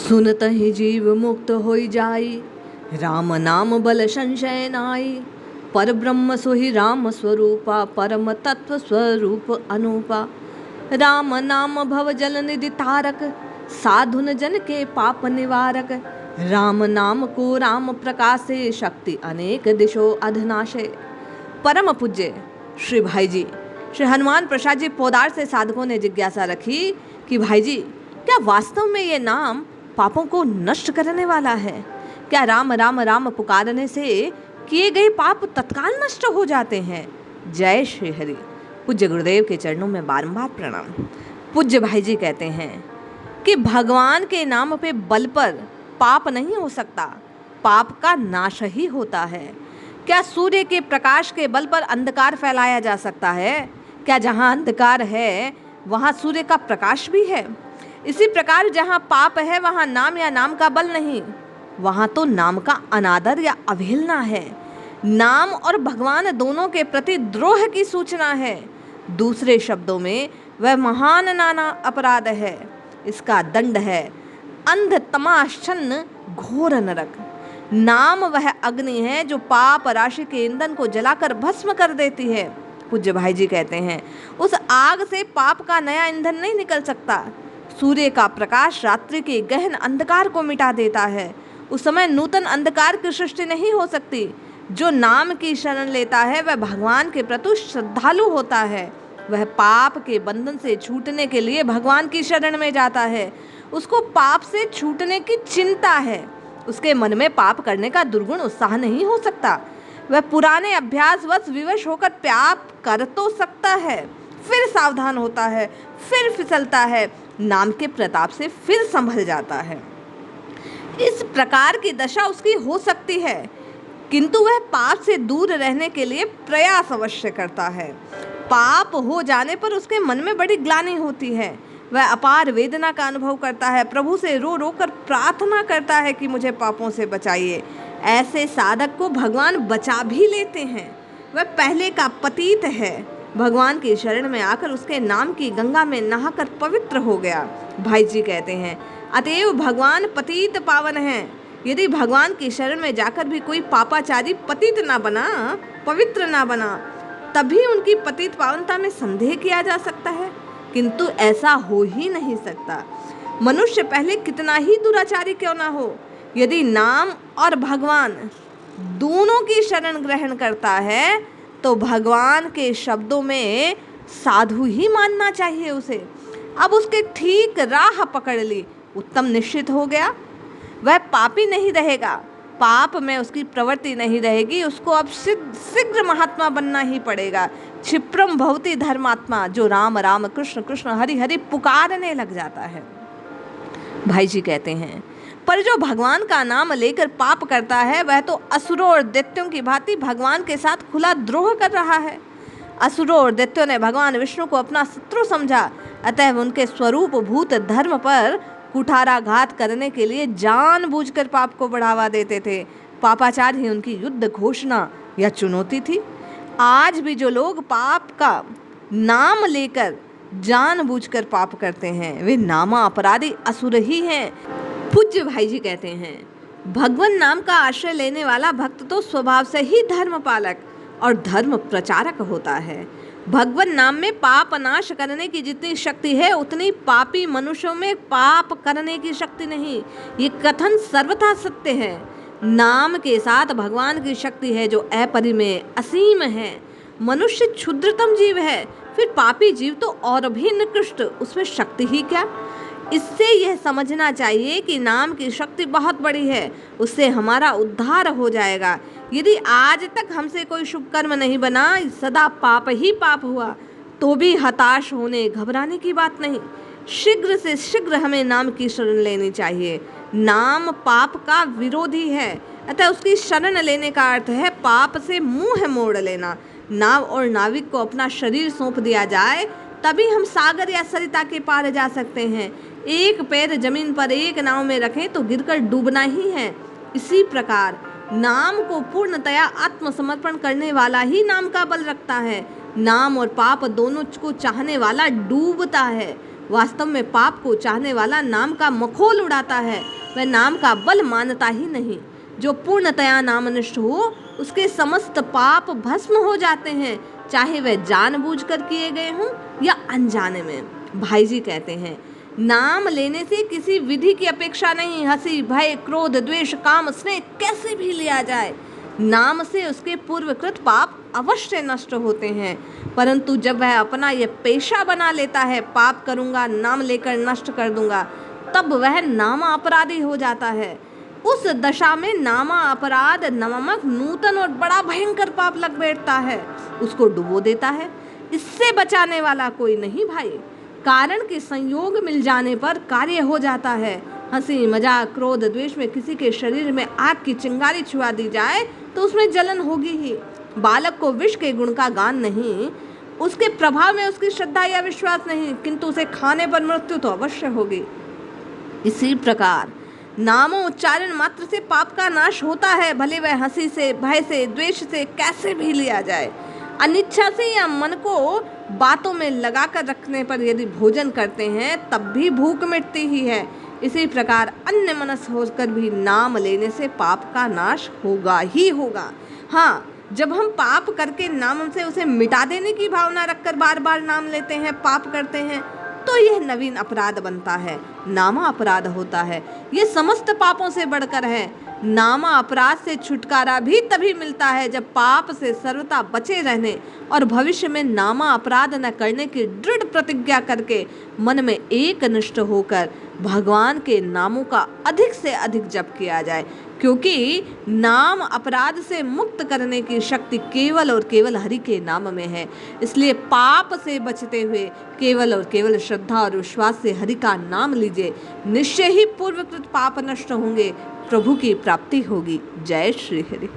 सुनत ही जीव मुक्त होई जाई, राम नाम बल संशय नाई। पर ब्रह्म सोहि राम स्वरूपा, परम तत्व स्वरूप अनूपा। राम नाम भव जल निधि तारक, साधुन जन के पाप निवारक। राम नाम को राम प्रकाशे, शक्ति अनेक दिशो अधनाशे। परम पूज्य श्री भाई जी श्री हनुमान प्रसाद जी पोदार से साधकों ने जिज्ञासा रखी कि भाई जी, क्या वास्तव में ये नाम पापों को नष्ट करने वाला है? क्या राम राम राम पुकारने से किए गए पाप तत्काल नष्ट हो जाते हैं? जय श्री हरि। पूज्य गुरुदेव के चरणों में बारंबार प्रणाम। पूज्य भाई जी कहते हैं कि भगवान के नाम पे बल पर पाप नहीं हो सकता, पाप का नाश ही होता है। क्या सूर्य के प्रकाश के बल पर अंधकार फैलाया जा सकता है? क्या जहाँ अंधकार है वहाँ सूर्य का प्रकाश भी है? इसी प्रकार जहाँ पाप है वहाँ नाम या नाम का बल नहीं, वहाँ तो नाम का अनादर या अवहेलना है। नाम और भगवान दोनों के प्रति द्रोह की सूचना है। दूसरे शब्दों में वह महान नाना अपराध है। इसका दंड है अंध तमाशन्न घोर नरक। नाम वह अग्नि है जो पाप राशि के ईंधन को जलाकर भस्म कर देती है। पूज्य भाई जी कहते हैं उस आग से पाप का नया ईंधन नहीं निकल सकता। सूर्य का प्रकाश रात्रि के गहन अंधकार को मिटा देता है। उस समय नूतन अंधकार की सृष्टि नहीं हो सकती। जो नाम की शरण लेता है वह भगवान के प्रति श्रद्धालु होता है। वह पाप के बंधन से छूटने के लिए भगवान की शरण में जाता है। उसको पाप से छूटने की चिंता है। उसके मन में पाप करने का दुर्गुण उत्साह नहीं हो सकता। वह पुराने अभ्यासवश विवश होकर पाप कर तो सकता है, फिर सावधान होता है, फिर फिसलता है, नाम के प्रताप से फिर संभल जाता है। इस प्रकार की दशा उसकी हो सकती है, किंतु वह पाप से दूर रहने के लिए प्रयास अवश्य करता है। पाप हो जाने पर उसके मन में बड़ी ग्लानि होती है। वह अपार वेदना का अनुभव करता है, प्रभु से रो रो कर प्रार्थना करता है कि मुझे पापों से बचाइए। ऐसे साधक को भगवान बचा भी लेते हैं। वह पहले का पतित है, भगवान की शरण में आकर उसके नाम की गंगा में नहाकर पवित्र हो गया। भाई जी कहते हैं अतएव भगवान पतित पावन हैं। यदि भगवान की शरण में जाकर भी कोई पापाचारी पतित ना बना, पवित्र ना बना, तभी उनकी पतित पावनता में संदेह किया जा सकता है, किंतु ऐसा हो ही नहीं सकता। मनुष्य पहले कितना ही दुराचारी क्यों ना हो, यदि नाम और भगवान दोनों की शरण ग्रहण करता है तो भगवान के शब्दों में साधु ही मानना चाहिए उसे। अब उसके ठीक राह पकड़ ली, उत्तम निश्चित हो गया। वह पापी नहीं रहेगा, पाप में उसकी प्रवृत्ति नहीं रहेगी। उसको अब शीघ्र महात्मा बनना ही पड़ेगा। क्षिप्रम भवति धर्मात्मा, जो राम राम कृष्ण कृष्ण हरि हरि पुकारने लग जाता है। भाई जी कहते हैं पर जो भगवान का नाम लेकर पाप करता है वह तो असुरों और दैत्यों की भांति भगवान के साथ खुला द्रोह कर रहा है। असुरों और दैत्यों ने भगवान विष्णु को अपना शत्रु समझा, अतः उनके स्वरूप भूत धर्म पर कुठाराघात करने के लिए जानबूझकर पाप को बढ़ावा देते थे। पापाचार ही उनकी युद्ध घोषणा या चुनौती थी। आज भी जो लोग पाप का नाम लेकर जानबूझकर पाप करते हैं वे नामा अपराधी असुर ही हैं। पूज्य भाई जी कहते हैं भगवान नाम का आश्रय लेने वाला भक्त तो स्वभाव से ही धर्म पालक और धर्म प्रचारक होता है। भगवान नाम में पाप नाश करने की जितनी शक्ति है उतनी पापी मनुष्यों में पाप करने की शक्ति नहीं। ये कथन सर्वथा सत्य है। नाम के साथ भगवान की शक्ति है जो अपरिमेय असीम है। मनुष्य क्षुद्रतम जीव है, फिर पापी जीव तो और भी निकृष्ट, उसमें शक्ति ही क्या। इससे यह समझना चाहिए कि नाम की शक्ति बहुत बड़ी है, उससे हमारा उद्धार हो जाएगा। यदि आज तक हमसे कोई शुभ कर्म नहीं बना, सदा पाप ही पाप हुआ, तो भी हताश होने घबराने की बात नहीं। शीघ्र से शीघ्र हमें नाम की शरण लेनी चाहिए। नाम पाप का विरोधी है, अतः उसकी शरण लेने का अर्थ है पाप से मुंह मोड़ लेना। नाव और नाविक को अपना शरीर सौंप दिया जाए तभी हम सागर या सरिता के पार जा सकते हैं। एक पैर जमीन पर एक नाव में रखें तो गिरकर डूबना ही है। इसी प्रकार नाम को पूर्णतया आत्मसमर्पण करने वाला ही नाम का बल रखता है। नाम और पाप दोनों को चाहने वाला डूबता है। वास्तव में पाप को चाहने वाला नाम का मखौल उड़ाता है वह नाम का बल मानता ही नहीं। जो पूर्णतया नामनिष्ठ हो उसके समस्त पाप भस्म हो जाते हैं, चाहे वह जानबूझकर किए गए हों या अनजाने में। भाई जी कहते हैं, नाम लेने से किसी विधि की अपेक्षा नहीं। हंसी, भय, क्रोध, द्वेष, काम, स्नेह कैसे भी लिया जाए, नाम से उसके पूर्वकृत पाप अवश्य नष्ट होते हैं। परंतु जब वह अपना यह पेशा बना लेता है, पाप करूंगा, नाम लेकर नष्ट कर दूंगा, तब वह नामा अपराधी हो जाता है। उस दशा में नामा अपराध नामक नूतन और बड़ा भयंकर पाप लग बैठता है, उसको डुबो देता है। इससे बचाने वाला कोई नहीं भाई। कारण के संयोग मिल जाने पर कार्य हो जाता है। हंसी, मजाक, क्रोध, द्वेष में किसी के शरीर में आग की चिंगारी छुआ दी जाए तो उसमें जलन होगी ही। बालक को विष के गुण का गान नहीं, उसके प्रभाव में उसकी श्रद्धा या विश्वास नहीं, किंतु उसे खाने पर मृत्यु तो अवश्य होगी। इसी प्रकार नामों उच्चारण मात्र से पाप का नाश होता है, भले वह हंसी से, भय से, द्वेष से कैसे भी लिया जाए। अनिच्छा से या मन को बातों में लगाकर रखने पर यदि भोजन करते हैं तब भी भूख मिटती ही है। इसी प्रकार अन्य मनस होकर भी नाम लेने से पाप का नाश होगा ही होगा। हाँ, जब हम पाप करके नाम से उसे मिटा देने की भावना रखकर बार बार नाम लेते हैं, पाप करते हैं, तो यह नवीन अपराध बनता है, नामा अपराध होता है। ये समस्त पापों से बढ़कर है। नामा अपराध से छुटकारा भी तभी मिलता है जब पाप से सर्वथा बचे रहने और भविष्य में नामा अपराध न करने की दृढ़ प्रतिज्ञा करके मन में एकनिष्ठ होकर भगवान के नामों का अधिक से अधिक जप किया जाए, क्योंकि नाम अपराध से मुक्त करने की शक्ति केवल और केवल हरि के नाम में है। इसलिए पाप से बचते हुए केवल और केवल श्रद्धा और विश्वास से हरि का नाम लीजिए, निश्चय ही पूर्वकृत पाप नष्ट होंगे, प्रभु की प्राप्ति होगी। जय श्री हरि।